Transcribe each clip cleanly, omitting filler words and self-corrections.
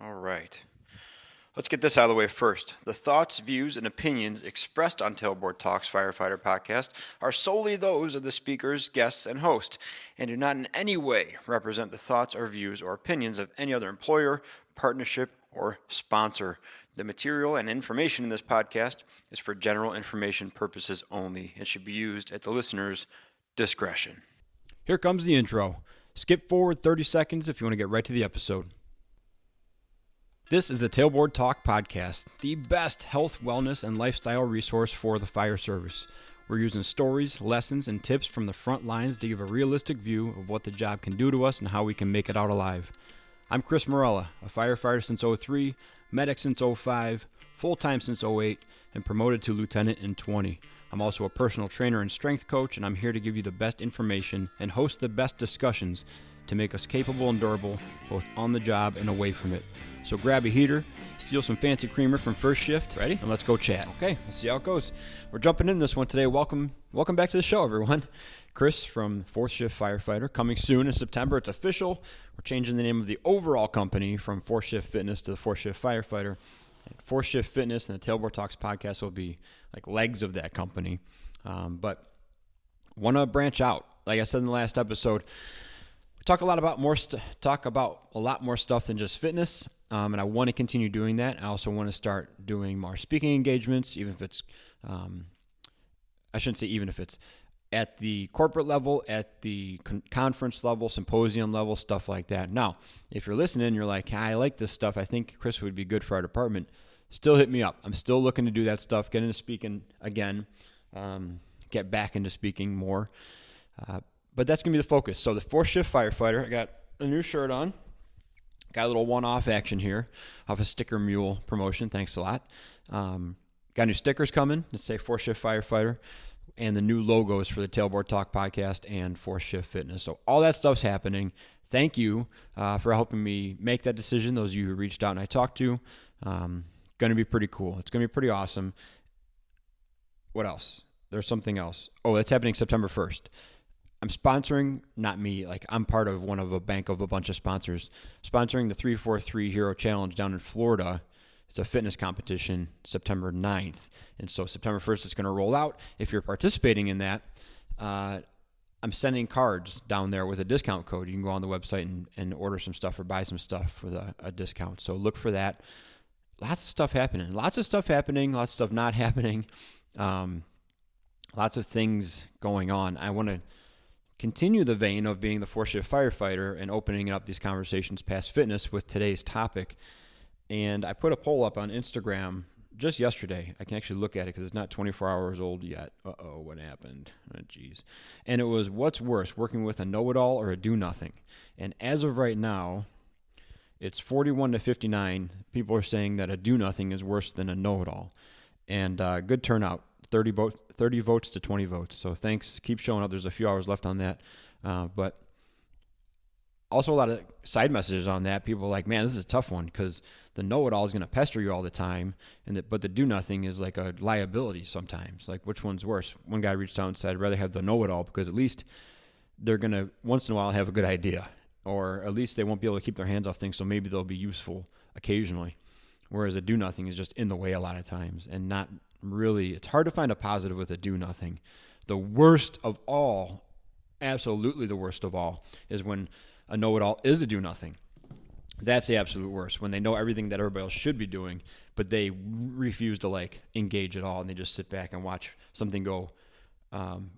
All right. Let's get this out of the way first. The thoughts, views, and opinions expressed on Tailboard Talks Firefighter podcast are solely those of the speakers, guests, and host, and do not in any way represent the thoughts or views or opinions of any other employer, partnership, or sponsor. The material and information in this podcast is for general information purposes only and should be used at the listener's discretion. Here comes the intro. Skip forward 30 seconds if you want to get right to the episode. This is the Tailboard Talk podcast, the best health, wellness, and lifestyle resource for the fire service. We're using stories, lessons, and tips from the front lines to give a realistic view of what the job can do to us and how we can make it out alive. I'm Chris Morella, a firefighter since 03, medic since 05, full-time since 08, and promoted to lieutenant in 20. I'm also a personal trainer and strength coach, and I'm here to give you the best information and host the best discussions to make us capable and durable, both on the job and away from it. So grab a heater, steal some fancy creamer from First Shift, ready? And let's go chat. Okay, let's see how it goes. We're jumping in this one today. Welcome back to the show, everyone. Chris from Fourth Shift Firefighter, coming soon in September. It's official. We're changing the name of the overall company from Fourth Shift Fitness to the Fourth Shift Firefighter. And Fourth Shift Fitness and the Tailboard Talks podcast will be like legs of that company. But want to branch out. Like I said in the last episode, we talk about a lot more stuff than just fitness. And I want to continue doing that. I also want to start doing more speaking engagements, even if it's, I shouldn't say even if it's at the corporate level, at the conference level, symposium level, stuff like that. Now, if you're listening, you're like, I like this stuff. I think Chris would be good for our department. Still hit me up. I'm still looking to do that stuff, get into speaking again, get back into speaking more. But that's going to be the focus. So the Fourth Shift Firefighter, I got a new shirt on. Got a little one-off action here off a Sticker Mule promotion. Thanks a lot. Got new stickers coming that say Fourth Shift Firefighter and the new logos for the Tailboard Talk podcast and Fourth Shift Fitness. So all that stuff's happening. Thank you for helping me make that decision. Those of you who reached out and I talked to. Going to be pretty cool. It's going to be pretty awesome. What else? There's something else. Oh, that's happening September 1st. I'm sponsoring, not me, like I'm part of one of a bank of a bunch of sponsors, sponsoring the 343 Hero Challenge down in Florida. It's a fitness competition, September 9th. And so September 1st is going to roll out. If you're participating in that, I'm sending cards down there with a discount code. You can go on the website and order some stuff or buy some stuff with a discount. So look for that. Lots of stuff happening, lots of stuff not happening. Lots of things going on. I want to continue the vein of being the Fourth Shift Firefighter and opening up these conversations past fitness with today's topic. And I put a poll up on Instagram just yesterday. I can actually look at it because it's not 24 hours old yet. Uh-oh, what happened? Oh, geez. And it was, what's worse, working with a know-it-all or a do-nothing? And as of right now, it's 41 to 59. People are saying that a do-nothing is worse than a know-it-all. And good turnout. 30 votes to 20 votes. So thanks. Keep showing up. There's a few hours left on that. But also a lot of side messages on that. People are like, man, this is a tough one because the know-it-all is going to pester you all the time. But the do-nothing is like a liability sometimes. Like, which one's worse? One guy reached out and said, I'd rather have the know-it-all because at least they're going to, once in a while, have a good idea. Or at least they won't be able to keep their hands off things, so maybe they'll be useful occasionally. Whereas a do-nothing is just in the way a lot of times and not really, it's hard to find a positive with a do-nothing. The worst of all, absolutely the worst of all, is when a know-it-all is a do-nothing. That's the absolute worst, when they know everything that everybody else should be doing, but they refuse to engage at all, and they just sit back and watch something go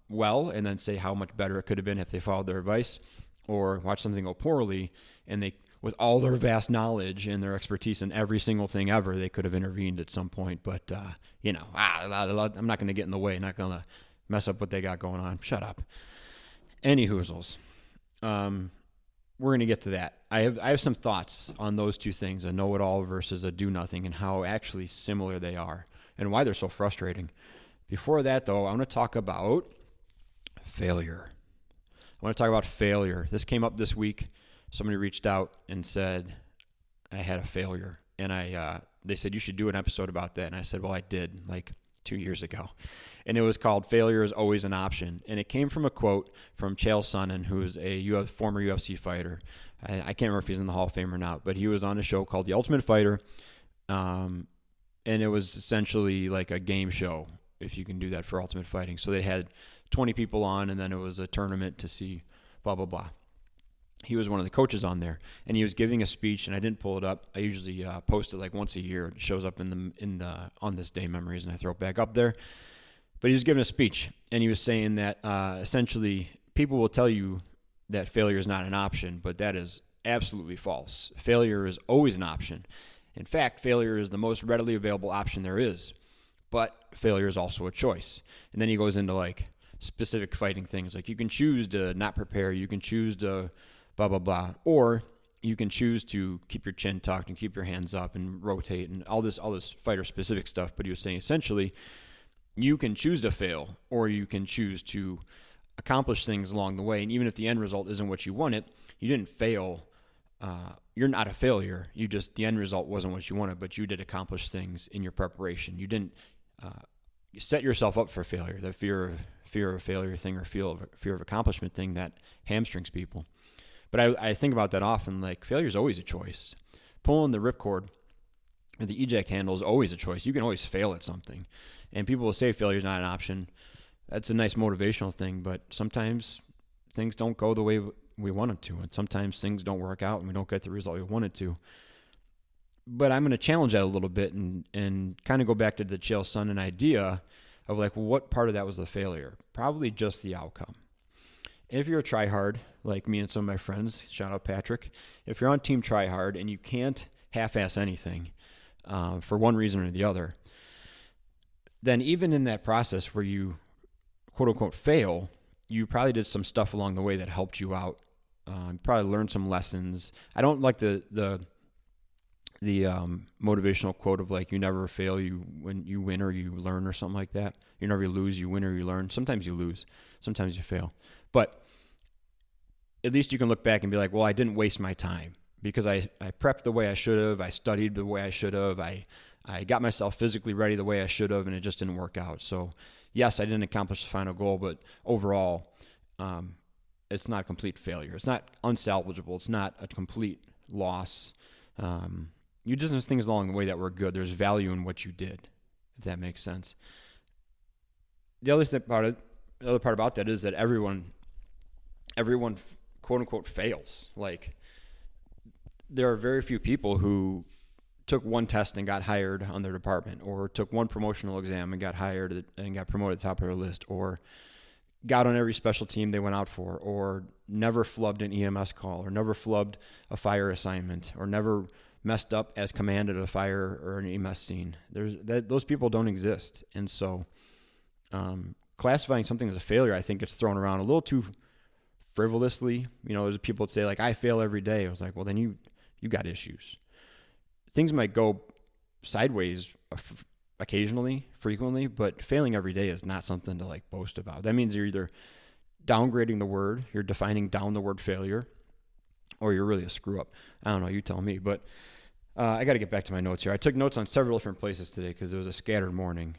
well and then say how much better it could have been if they followed their advice, or watch something go poorly, and they, with all their vast knowledge and their expertise in every single thing ever, they could have intervened at some point. But, I'm not going to get in the way, not going to mess up what they got going on. Shut up. Any hoozles. We're going to get to that. I have some thoughts on those two things, a know-it-all versus a do-nothing, and how actually similar they are and why they're so frustrating. Before that, though, I want to talk about failure. This came up this week. Somebody reached out and said I had a failure, and they said you should do an episode about that, and I said, well, I did. 2 years ago. And it was called Failure is Always an Option. And it came from a quote from Chael Sonnen, who is a former UFC fighter. I can't remember if he's in the Hall of Fame or not, but he was on a show called The Ultimate Fighter. And it was essentially like a game show, if you can do that for Ultimate Fighting. So they had 20 people on, and then it was a tournament to see blah, blah, blah. He was one of the coaches on there, and he was giving a speech, and I didn't pull it up. I usually post it like once a year. It shows up in the On This Day memories, and I throw it back up there. But he was giving a speech, and he was saying that essentially people will tell you that failure is not an option, but that is absolutely false. Failure is always an option. In fact, failure is the most readily available option there is, but failure is also a choice. And then he goes into like specific fighting things, like you can choose to not prepare, you can choose to blah, blah, blah, or you can choose to keep your chin tucked and keep your hands up and rotate and all this fighter-specific stuff. But he was saying essentially you can choose to fail, or you can choose to accomplish things along the way. And even if the end result isn't what you wanted, you didn't fail. You're not a failure. The end result wasn't what you wanted, but you did accomplish things in your preparation. You didn't you set yourself up for failure. The fear of failure thing, or fear of accomplishment thing that hamstrings people. But I think about that often. Like, failure is always a choice. Pulling the ripcord or the eject handle is always a choice. You can always fail at something. And people will say failure is not an option. That's a nice motivational thing, but sometimes things don't go the way we want them to, and sometimes things don't work out and we don't get the result we wanted to. But I'm going to challenge that a little bit and kind of go back to the Chael Sonnen idea of like, well, what part of that was the failure? Probably just the outcome. If you're a tryhard, like me and some of my friends, shout out Patrick, if you're on Team Tryhard and you can't half-ass anything for one reason or the other, then even in that process where you quote-unquote fail, you probably did some stuff along the way that helped you out. Probably learned some lessons. I don't like the motivational quote of like, you never fail, when you win or you learn or something like that. You never lose, you win or you learn. Sometimes you lose, sometimes you fail. But at least you can look back and be like, well, I didn't waste my time because I prepped the way I should have. I studied the way I should have. I got myself physically ready the way I should have, and it just didn't work out. So yes, I didn't accomplish the final goal, but overall, it's not a complete failure. It's not unsalvageable. It's not a complete loss. You did some things along the way that were good. There's value in what you did, if that makes sense. The other part about that is that everyone quote unquote fails. Like, there are very few people who took one test and got hired on their department, or took one promotional exam and got hired and got promoted to the top of their list, or got on every special team they went out for, or never flubbed an EMS call, or never flubbed a fire assignment, or never messed up as command at a fire or an EMS scene. Those people don't exist. And so classifying something as a failure, I think, gets thrown around a little too frivolously. There's people that say like, I fail every day. I was like, well, then you got issues. Things might go sideways occasionally, frequently, but failing every day is not something to like boast about. That means you're either downgrading the word, you're defining down the word failure, or you're really a screw up. I don't know, you tell me. But I got to get back to my notes here. I took notes on several different places today because it was a scattered morning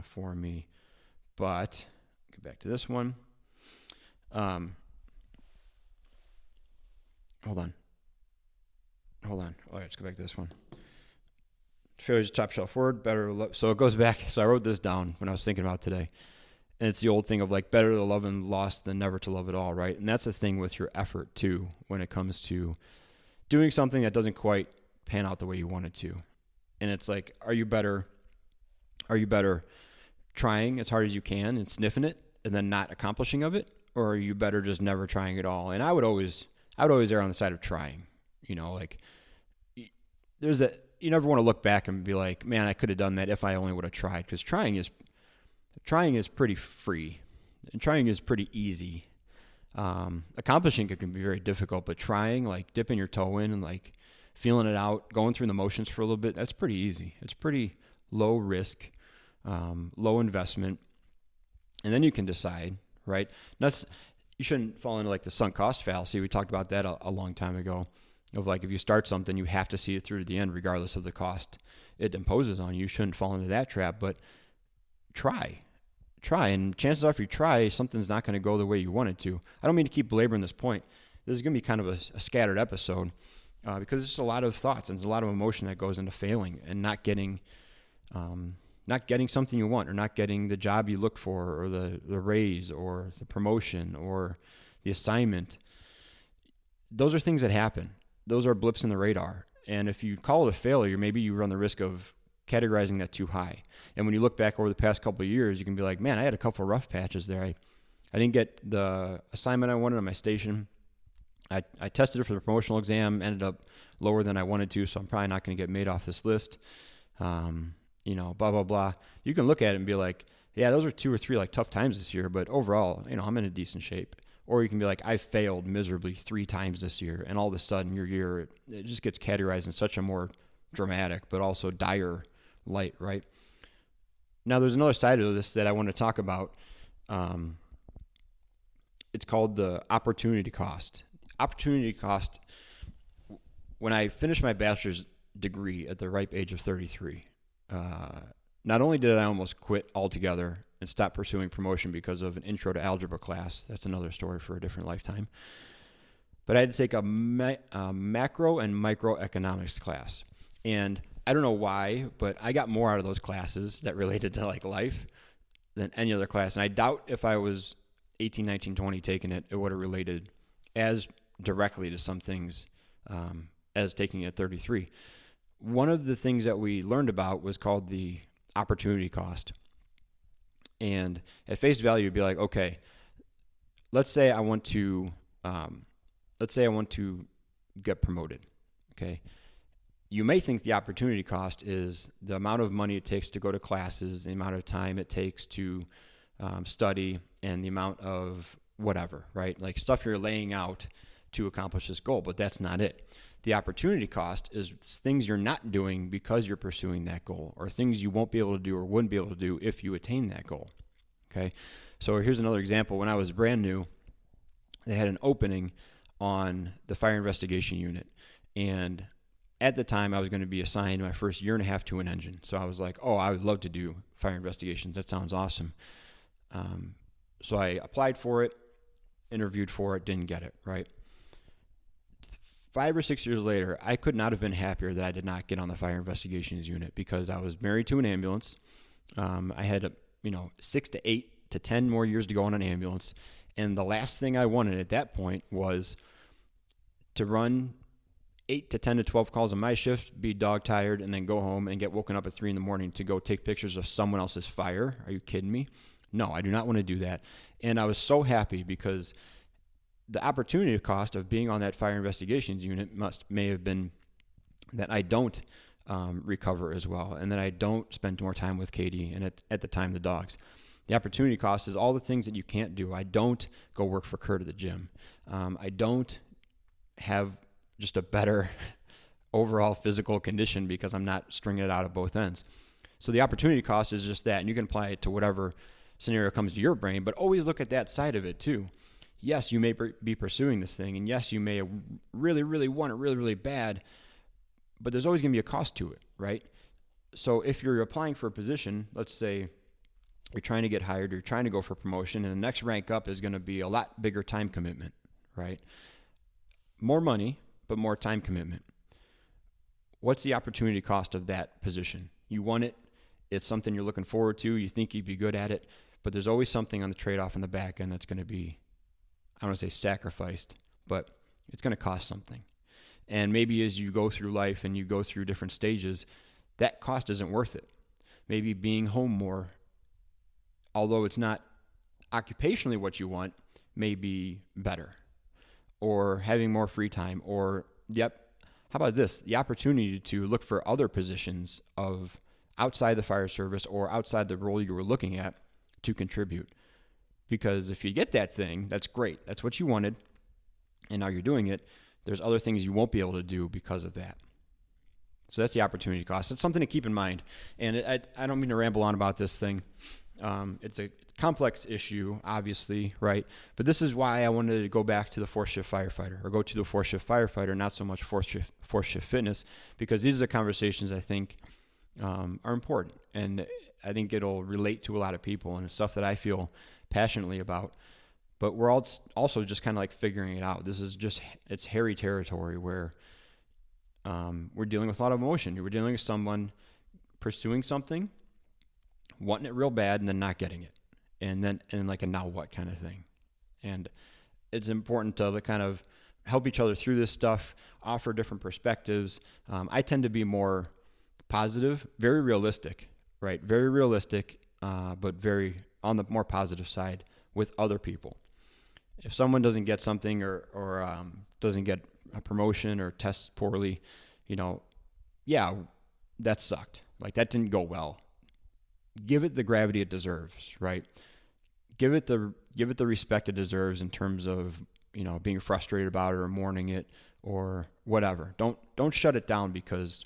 for me. But get back to this one. Hold on. All right, let's go back to this one. Failure is top shelf word, better to love. So it goes back. So I wrote this down when I was thinking about today. And it's the old thing of like, better to love and lost than never to love at all, right? And that's the thing with your effort too, when it comes to doing something that doesn't quite pan out the way you want it to. And it's like, are you better trying as hard as you can and sniffing it and then not accomplishing of it? Or are you better just never trying at all? And I would always err on the side of trying. Like, you never want to look back and be like, man, I could have done that if I only would have tried. Because trying is pretty free, and trying is pretty easy. Accomplishing it can be very difficult, but trying, like dipping your toe in and like feeling it out, going through the motions for a little bit, that's pretty easy. It's pretty low risk, low investment, and then you can decide, right? You shouldn't fall into like the sunk cost fallacy. We talked about that a long time ago. Of like, if you start something, you have to see it through to the end, regardless of the cost it imposes on you. You shouldn't fall into that trap. But try. And chances are if you try, something's not going to go the way you want it to. I don't mean to keep belaboring this point. This is going to be kind of a scattered episode because there's a lot of thoughts and there's a lot of emotion that goes into failing and not getting something you want, or not getting the job you look for, or the raise, or the promotion, or the assignment. Those are things that happen. Those are blips in the radar. And if you call it a failure, maybe you run the risk of categorizing that too high. And when you look back over the past couple of years, you can be like, man, I had a couple of rough patches there. I didn't get the assignment I wanted on my station. I tested it for the promotional exam, ended up lower than I wanted to, so I'm probably not going to get made off this list. Blah, blah, blah. You can look at it and be like, yeah, those are 2 or 3 like tough times this year, but overall, I'm in a decent shape. Or you can be like, I failed miserably 3 times this year, and all of a sudden your year, it just gets categorized in such a more dramatic but also dire light, right? Now, there's another side of this that I want to talk about. It's called the opportunity cost. Opportunity cost, when I finished my bachelor's degree at the ripe age of 33, not only did I almost quit altogether and stop pursuing promotion because of an intro to algebra class, that's another story for a different lifetime, but I had to take a macro and microeconomics class. And I don't know why, but I got more out of those classes that related to like life than any other class. And I doubt if I was 18, 19, 20 taking it, it would have related as directly to some things as taking it at 33. One of the things that we learned about was called the opportunity cost. And at face value, you'd be like, okay, let's say I want to get promoted. Okay. You may think the opportunity cost is the amount of money it takes to go to classes, the amount of time it takes to study, and the amount of whatever, right? Like stuff you're laying out to accomplish this goal, but that's not it. The opportunity cost is things you're not doing because you're pursuing that goal, or things you won't be able to do or wouldn't be able to do if you attain that goal. Okay. So here's another example. When I was brand new, they had an opening on the fire investigation unit. And at the time I was going to be assigned my first year and a half to an engine. So I was like, oh, I would love to do fire investigations. That sounds awesome. So I applied for it, interviewed for it, didn't get it, right? 5 or 6 years later, I could not have been happier that I did not get on the fire investigations unit, because I was married to an ambulance. I had 6 to 8 to 10 more years to go on an ambulance. And the last thing I wanted at that point was to run 8 to 10 to 12 calls on my shift, be dog tired, and then go home and get woken up at 3 a.m. to go take pictures of someone else's fire. Are you kidding me? No, I do not want to do that. And I was so happy because the opportunity cost of being on that fire investigations unit may have been that I don't recover as well, and that I don't spend more time with Katie and at the time the dogs. The opportunity cost is all the things that you can't do. I don't go work for Kurt at the gym. I don't have just a better overall physical condition because I'm not stringing it out of both ends. So the opportunity cost is just that, and you can apply it to whatever scenario comes to your brain, but always look at that side of it too. Yes, you may be pursuing this thing, and yes, you may really, really want it really, really bad, but there's always going to be a cost to it, right? So if you're applying for a position, let's say you're trying to get hired, you're trying to go for promotion, and the next rank up is going to be a lot bigger time commitment, right? More money, but more time commitment. What's the opportunity cost of that position? You want it, it's something you're looking forward to, you think you'd be good at it, but there's always something on the trade-off in the back end that's going to be, I don't want to say sacrificed, but it's going to cost something. And maybe as you go through life and you go through different stages, that cost isn't worth it. Maybe being home more, although it's not occupationally what you want, may be better. Or having more free time, or, how about this? The opportunity to look for other positions of outside the fire service or outside the role you were looking at to contribute. Because if you get that thing, that's great. That's what you wanted, and now you're doing it. There's other things you won't be able to do because of that. So that's the opportunity cost. It's something to keep in mind. And I don't mean to ramble on about this thing. It's a complex issue, obviously, right? But this is why I wanted to go back to the 4-shift firefighter, or go to the 4-shift firefighter, not so much 4-shift fitness, because these are the conversations I think are important. And I think it'll relate to a lot of people, and it's stuff that I feel passionately about. But we're all also just kind of like figuring it out. It's hairy territory where we're dealing with a lot of emotion. We're dealing with someone pursuing something, wanting it real bad, and then not getting it. And like a now what kind of thing. And it's important to kind of help each other through this stuff, offer different perspectives. I tend to be more positive, very realistic, right? Very realistic, but very on the more positive side with other people. If someone doesn't get something or doesn't get a promotion or tests poorly, yeah, that sucked. Like that didn't go well. Give it the gravity it deserves, right? Give it the respect it deserves in terms of, being frustrated about it or mourning it or whatever. Don't shut it down because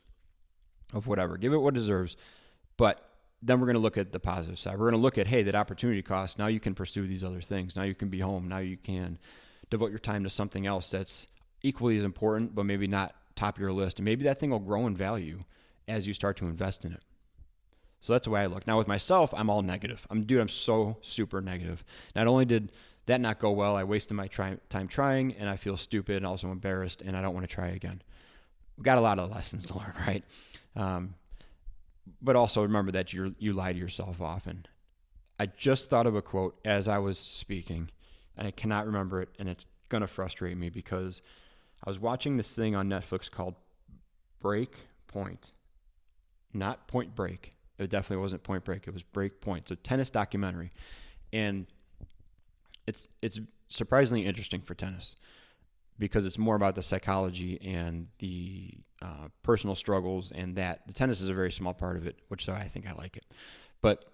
of whatever. Give it what it deserves. But then we're going to look at the positive side. We're going to look at, hey, that opportunity cost. Now you can pursue these other things. Now you can be home. Now you can devote your time to something else that's equally as important, but maybe not top of your list. And maybe that thing will grow in value as you start to invest in it. So that's the way I look. Now with myself, I'm all negative. I'm so super negative. Not only did that not go well, I wasted my time trying, and I feel stupid and also embarrassed, and I don't want to try again. We've got a lot of lessons to learn, right? But also remember that you lie to yourself often. I just thought of a quote as I was speaking, and I cannot remember it, and it's going to frustrate me because I was watching this thing on Netflix called Break Point. Not Point Break. It definitely wasn't Point Break. It was Break Point. It's a tennis documentary. And it's surprisingly interesting for tennis because it's more about the psychology and the personal struggles, and that the tennis is a very small part of it, which so I think I like it. But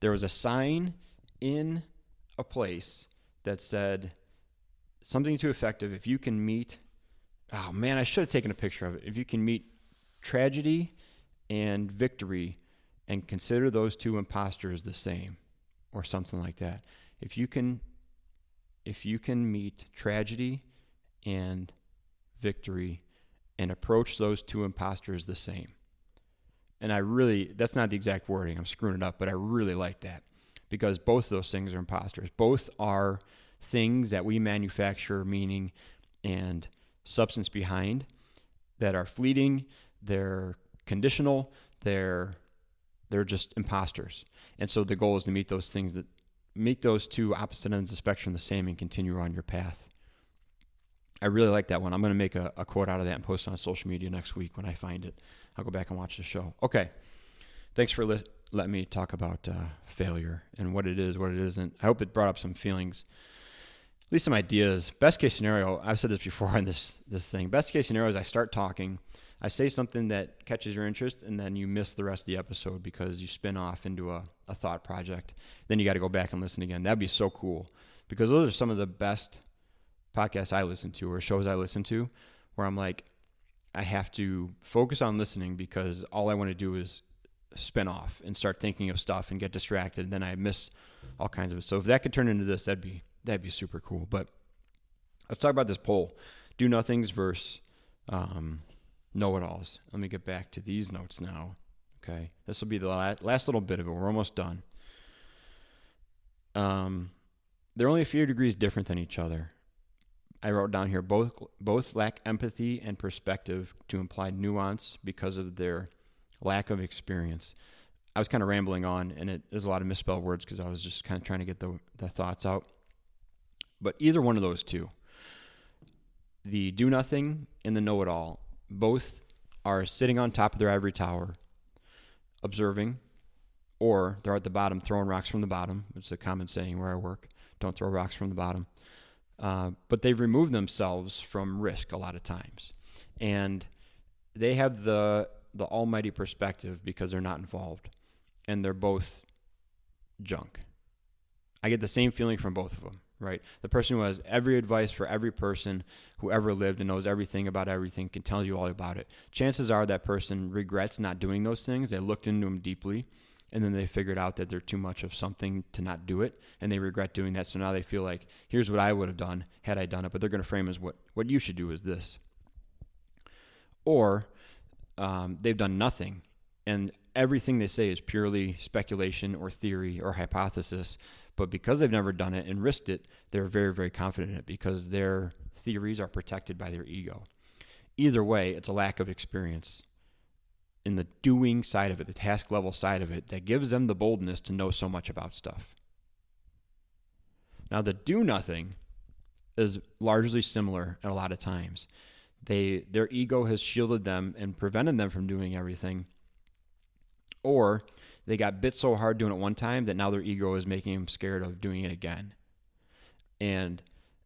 there was a sign in a place that said something to effect of, if you can meet, oh man, I should have taken a picture of it. If you can meet tragedy and victory and consider those two imposters the same, or something like that. If you can meet tragedy and victory and approach those two imposters the same. And that's not the exact wording, I'm screwing it up, but I really like that because both of those things are imposters. Both are things that we manufacture meaning and substance behind that are fleeting, they're conditional, they're just imposters. And so the goal is to meet those two opposite ends of the spectrum the same and continue on your path. I really like that one. I'm going to make a quote out of that and post it on social media next week when I find it. I'll go back and watch the show. Okay. Thanks for letting me talk about failure and what it is, what it isn't. I hope it brought up some feelings, at least some ideas. Best case scenario, I've said this before in this thing. Best case scenario is I start talking, I say something that catches your interest, and then you miss the rest of the episode because you spin off into a thought project. Then you got to go back and listen again. That'd be so cool because those are some of the best podcasts I listen to or shows I listen to where I'm like, I have to focus on listening because all I want to do is spin off and start thinking of stuff and get distracted. And then I miss all kinds of it. So if that could turn into this, that'd be super cool. But let's talk about this poll. Do nothings versus know-it-alls. Let me get back to these notes now. Okay. This will be the last little bit of it. We're almost done. They're only a few degrees different than each other. I wrote down here, both lack empathy and perspective to imply nuance because of their lack of experience. I was kind of rambling on, and there's a lot of misspelled words because I was just kind of trying to get the thoughts out. But either one of those two, the do nothing and the know-it-all, both are sitting on top of their ivory tower, observing, or they're at the bottom throwing rocks from the bottom. It's a common saying where I work, don't throw rocks from the bottom. But they've removed themselves from risk a lot of times. And they have the almighty perspective because they're not involved. And they're both junk. I get the same feeling from both of them, right? The person who has every advice for every person who ever lived and knows everything about everything can tell you all about it. Chances are that person regrets not doing those things. They looked into them deeply, and then they figured out that they're too much of something to not do it, and they regret doing that. So now they feel like, here's what I would have done had I done it, but they're going to frame as what you should do is this. Or they've done nothing, And everything they say is purely speculation or theory or hypothesis. But because they've never done it and risked it, they're very, very confident in it because their theories are protected by their ego. Either way, it's a lack of experience in the doing side of it, the task level side of it, that gives them the boldness to know so much about stuff. Now, the do nothing is largely similar a lot of times. Their ego has shielded them and prevented them from doing everything, or they got bit so hard doing it one time that now their ego is making them scared of doing it again. And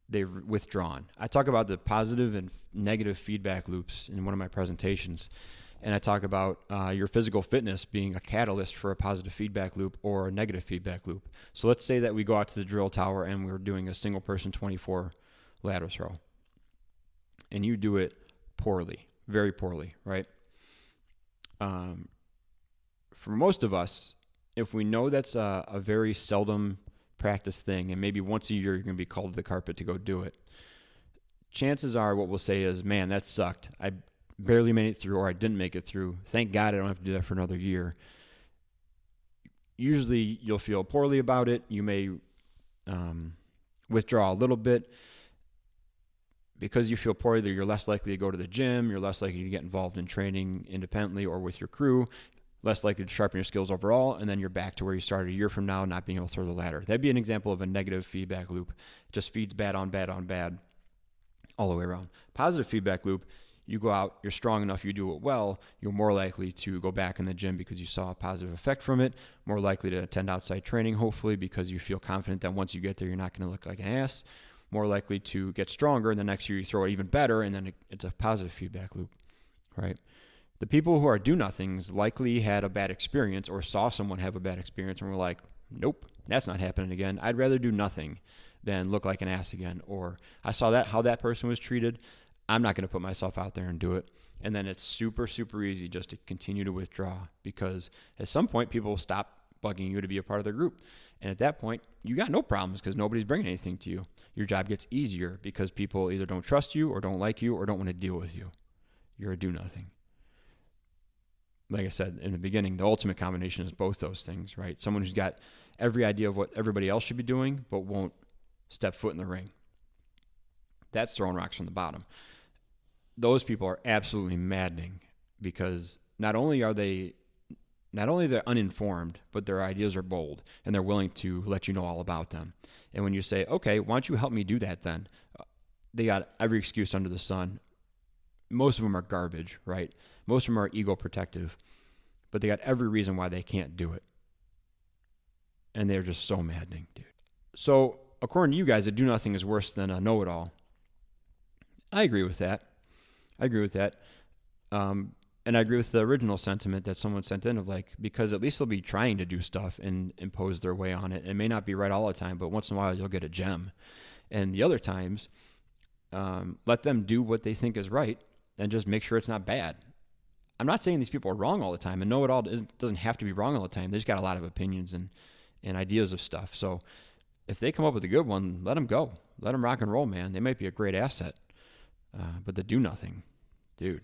they've withdrawn. I talk about the positive and negative feedback loops in one of my presentations. And I talk about your physical fitness being a catalyst for a positive feedback loop or a negative feedback loop. So let's say that we go out to the drill tower and we're doing a single person 24 ladder throw. And you do it poorly, very poorly, right? For most of us, if we know that's a very seldom practice thing, and maybe once a year you're going to be called to the carpet to go do it, chances are what we'll say is, man, that sucked. I barely made it through, or I didn't make it through. Thank God I don't have to do that for another year. Usually you'll feel poorly about it. You may withdraw a little bit. Because you feel poorly, you're less likely to go to the gym. You're less likely to get involved in training independently or with your crew. Less likely to sharpen your skills overall, and then you're back to where you started a year from now, not being able to throw the ladder. That'd be an example of a negative feedback loop. It just feeds bad on bad on bad all the way around. Positive feedback loop, you go out, you're strong enough, you do it well, you're more likely to go back in the gym because you saw a positive effect from it, more likely to attend outside training, hopefully, because you feel confident that once you get there, you're not going to look like an ass, more likely to get stronger, and the next year you throw it even better, and then it's a positive feedback loop, right? The people who are do-nothings likely had a bad experience or saw someone have a bad experience and were like, nope, that's not happening again. I'd rather do nothing than look like an ass again. Or I saw that how that person was treated. I'm not going to put myself out there and do it. And then it's super, super easy just to continue to withdraw because at some point people will stop bugging you to be a part of the group. And at that point, you got no problems because nobody's bringing anything to you. Your job gets easier because people either don't trust you or don't like you or don't want to deal with you. You're a do-nothing. Like I said in the beginning, the ultimate combination is both those things, right? Someone who's got every idea of what everybody else should be doing, but won't step foot in the ring. That's throwing rocks from the bottom. Those people are absolutely maddening because not only are they're uninformed, but their ideas are bold and they're willing to let you know all about them. And when you say, okay, why don't you help me do that then? They got every excuse under the sun. Most of them are garbage, right? Most of them are ego protective, but they got every reason why they can't do it. And they're just so maddening, dude. So according to you guys, a do-nothing is worse than a know-it-all. I agree with that. And I agree with the original sentiment that someone sent in of like, because at least they'll be trying to do stuff and impose their way on it. It may not be right all the time, but once in a while you'll get a gem. And the other times, let them do what they think is right and just make sure it's not bad. I'm not saying these people are wrong all the time, and know-it-all doesn't have to be wrong all the time. They just got a lot of opinions and ideas of stuff. So if they come up with a good one, let them go. Let them rock and roll, man. They might be a great asset. But the do-nothing, dude,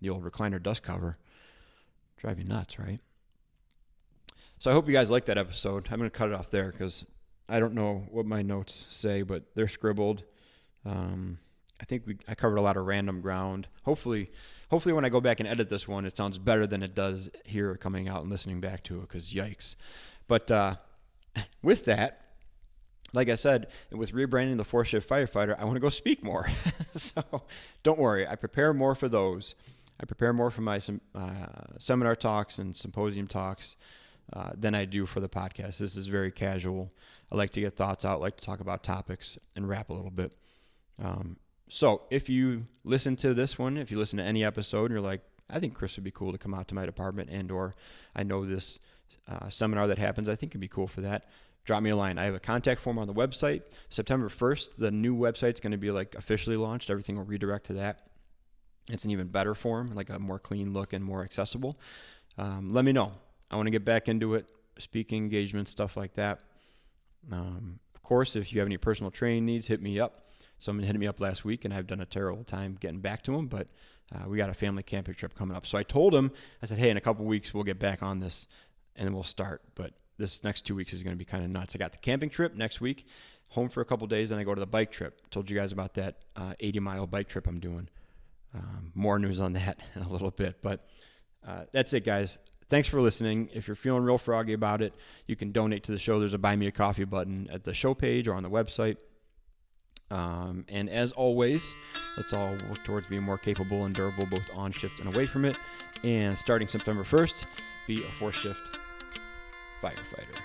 the old recliner dust cover, drive you nuts, right? So I hope you guys liked that episode. I'm going to cut it off there because I don't know what my notes say, but they're scribbled. I think I covered a lot of random ground. Hopefully when I go back and edit this one, it sounds better than it does here coming out and listening back to it because yikes. But with that, like I said, with rebranding the 4-shift firefighter, I want to go speak more. So don't worry. I prepare more for those. I prepare more for my seminar talks and symposium talks than I do for the podcast. This is very casual. I like to get thoughts out, like to talk about topics and rap a little bit. So if you listen to this one, if you listen to any episode and you're like, I think Chris would be cool to come out to my department and or I know this seminar that happens, I think it'd be cool for that. Drop me a line. I have a contact form on the website. September 1st, the new website's going to be like officially launched. Everything will redirect to that. It's an even better form, like a more clean look and more accessible. Let me know. I want to get back into it, speaking engagements, stuff like that. Of course, if you have any personal training needs, hit me up. Someone hit me up last week, and I've done a terrible time getting back to them, but we got a family camping trip coming up. So I told him, I said, hey, in a couple weeks we'll get back on this and then we'll start. But this next 2 weeks is going to be kind of nuts. I got the camping trip next week, home for a couple days, then I go to the bike trip. Told you guys about that 80-mile bike trip I'm doing. More news on that in a little bit. But that's it, guys. Thanks for listening. If you're feeling real froggy about it, you can donate to the show. There's a Buy Me a Coffee button at the show page or on the website. And as always, let's all work towards being more capable and durable, both on shift and away from it. And starting September 1st, be a 4th shift firefighter.